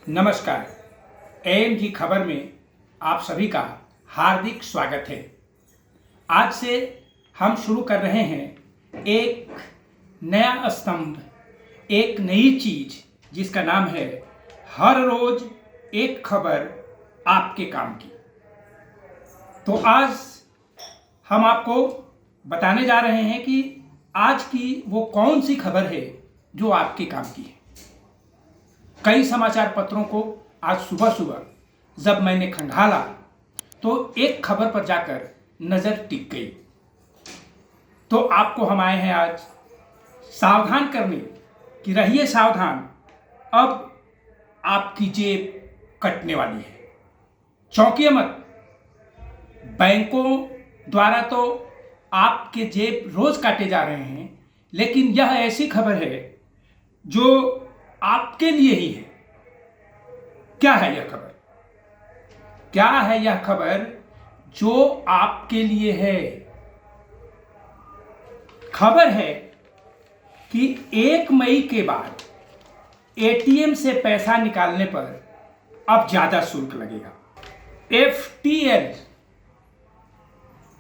नमस्कार। एएमजी खबर में आप सभी का हार्दिक स्वागत है। आज से हम शुरू कर रहे हैं एक नया स्तंभ, एक नई चीज जिसका नाम है हर रोज एक खबर आपके काम की। तो आज हम आपको बताने जा रहे हैं कि आज की वो कौन सी खबर है जो आपके काम की है। कई समाचार पत्रों को आज सुबह सुबह जब मैंने खंगाला तो एक खबर पर जाकर नजर टिक गई। तो आपको हम आए हैं आज सावधान करने कि रहिए सावधान, अब आपकी जेब कटने वाली है। चौंकिए मत। बैंकों द्वारा तो आपके जेब रोज काटे जा रहे हैं, लेकिन यह ऐसी खबर है जो आपके लिए ही है। क्या है यह खबर? क्या है यह खबर जो आपके लिए है? खबर है कि 1 मई के बाद एटीएम से पैसा निकालने पर अब ज्यादा शुल्क लगेगा। FTL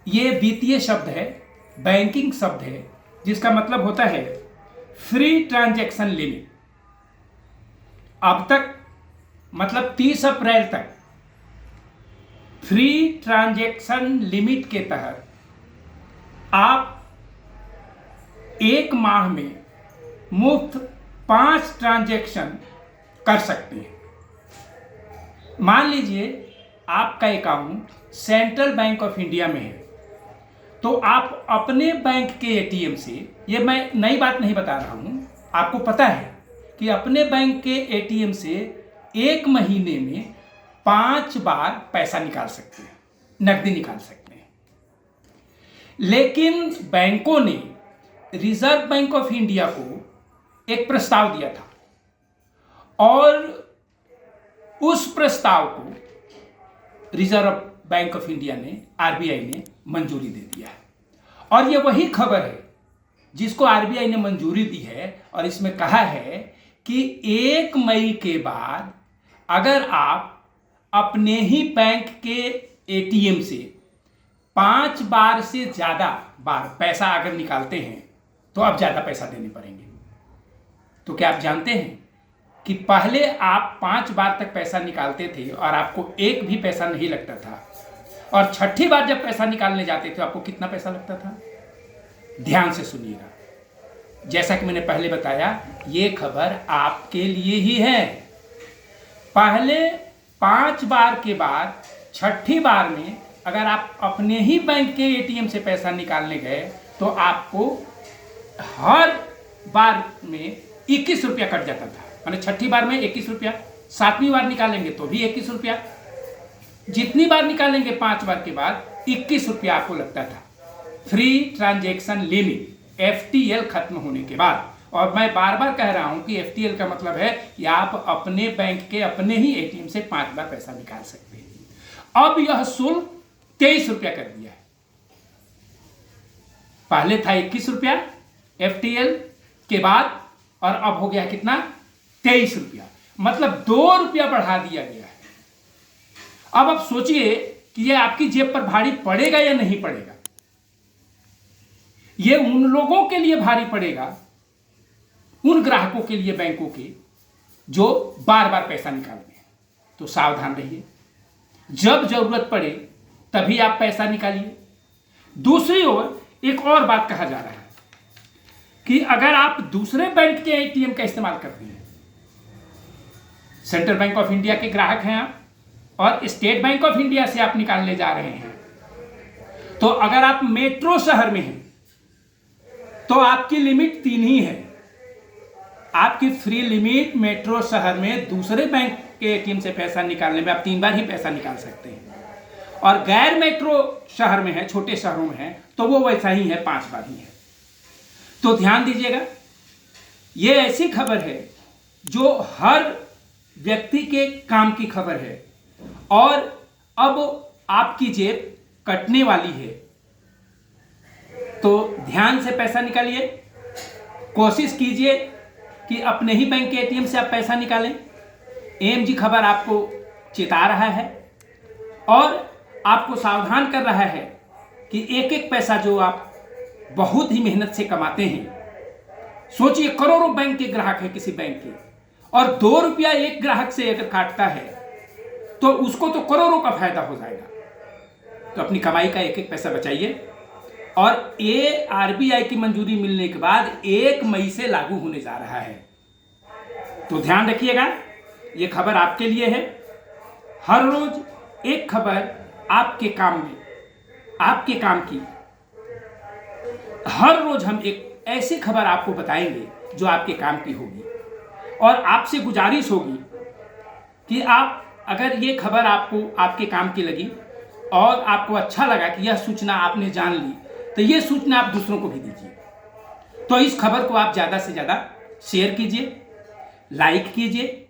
ये वित्तीय शब्द है, बैंकिंग शब्द है, जिसका मतलब होता है फ्री ट्रांजैक्शन लिमिट। अब तक मतलब 30 अप्रैल तक फ्री ट्रांजैक्शन लिमिट के तहत आप 1 माह में मुफ्त 5 ट्रांजैक्शन कर सकते हैं। मान लीजिए आपका account central bank of India में है, तो आप अपने बैंक के एटीएम से, ये मैं नई बात नहीं बता रहा हूं, आपको पता है कि अपने बैंक के एटीएम से 1 महीने में 5 बार पैसा निकाल सकते हैं, नकदी निकाल सकते हैं। लेकिन बैंकों ने रिजर्व बैंक ऑफ इंडिया को एक प्रस्ताव दिया था और उस प्रस्ताव को रिजर्व बैंक ऑफ इंडिया ने, RBI ने मंजूरी दे दिया है। और यह वही खबर है जिसको RBI ने मंजूरी दी है और इसमें कहा है कि 1 मई के बाद अगर आप अपने ही बैंक के एटीएम से 5 बार से ज्यादा बार पैसा अगर निकालते हैं तो अब ज्यादा पैसा देने पड़ेंगे। तो क्या आप जानते हैं कि पहले आप 5 बार तक पैसा निकालते थे और आपको एक भी पैसा नहीं लगता था, और 6ठी बार जब पैसा निकालने जाते थे आपको कितना पैसा लगता था? ध्यान से सुनिएगा। जैसा कि मैंने पहले बताया, ये खबर आपके लिए ही है। पहले 5 बार के बाद 6ठी बार में अगर आप अपने ही बैंक के एटीएम से पैसा निकालने गए तो आपको हर बार में 21 रुपया कट जाता था। माने 6ठी बार में 21 रुपया, 7वीं बार निकालेंगे तो भी 21 रुपया, जितनी बार निकालेंगे 5 बार के बाद 21 रुपया आपको लगता था। फ्री ट्रांजैक्शन लिमिट FTL खत्म होने के बाद। और मैं बार बार कह रहा हूं कि FTL का मतलब है कि आप अपने बैंक के अपने ही एटीएम से 5 बार पैसा निकाल सकते हैं। अब यह शुल्क 23 रुपया कर दिया है। पहले था 21 रुपया FTL के बाद, और अब हो गया कितना? 23 रुपया। मतलब 2 रुपया बढ़ा दिया गया है। अब आप सोचिए कि यह आपकी जेब पर भारी पड़ेगा या नहीं पड़ेगा। ये उन लोगों के लिए भारी पड़ेगा, उन ग्राहकों के लिए बैंकों के जो बार बार पैसा निकालते हैं। तो सावधान रहिए, जब जरूरत पड़े तभी आप पैसा निकालिए। दूसरी ओर एक और बात कहा जा रहा है कि अगर आप दूसरे बैंक के एटीएम का इस्तेमाल करते हैं, सेंट्रल बैंक ऑफ इंडिया के ग्राहक हैं आप और स्टेट बैंक ऑफ इंडिया से आप निकालने जा रहे हैं, तो अगर आप मेट्रो शहर में हैं तो आपकी लिमिट 3 ही है। आपकी फ्री लिमिट मेट्रो शहर में दूसरे बैंक के एटीएम से पैसा निकालने में आप 3 बार ही पैसा निकाल सकते हैं, और गैर मेट्रो शहर में है, छोटे शहरों में है, तो वो वैसा ही है, 5 बार ही है। तो ध्यान दीजिएगा, ये ऐसी खबर है जो हर व्यक्ति के काम की खबर है और अब आपकी जेब कटने वाली है। तो ध्यान से पैसा निकालिए, कोशिश कीजिए कि अपने ही बैंक के एटीएम से आप पैसा निकालें। एएमजी खबर आपको चेता रहा है और आपको सावधान कर रहा है कि एक एक पैसा जो आप बहुत ही मेहनत से कमाते हैं, सोचिए करोड़ों बैंक के ग्राहक है किसी बैंक के, और 2 रुपया एक ग्राहक से अगर काटता है तो उसको तो करोड़ों का फायदा हो जाएगा। तो अपनी कमाई का एक एक पैसा बचाइए, और ये आरबीआई की मंजूरी मिलने के बाद 1 मई से लागू होने जा रहा है। तो ध्यान रखिएगा, ये खबर आपके लिए है। हर रोज एक खबर आपके काम में, आपके काम की। हर रोज हम एक ऐसी खबर आपको बताएंगे जो आपके काम की होगी, और आपसे गुजारिश होगी कि आप अगर ये खबर आपको आपके काम की लगी और आपको अच्छा लगा कि यह सूचना आपने जान ली, तो ये सूचना आप दूसरों को भी दीजिए। तो इस खबर को आप ज़्यादा से ज़्यादा शेयर कीजिए, लाइक कीजिए,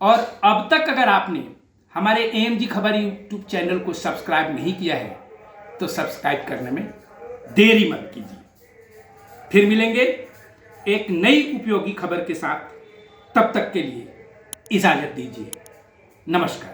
और अब तक अगर आपने हमारे एएमजी खबर यूट्यूब चैनल को सब्सक्राइब नहीं किया है तो सब्सक्राइब करने में देरी मत कीजिए। फिर मिलेंगे एक नई उपयोगी खबर के साथ, तब तक के लिए इजाज़त दीजिए। नमस्कार।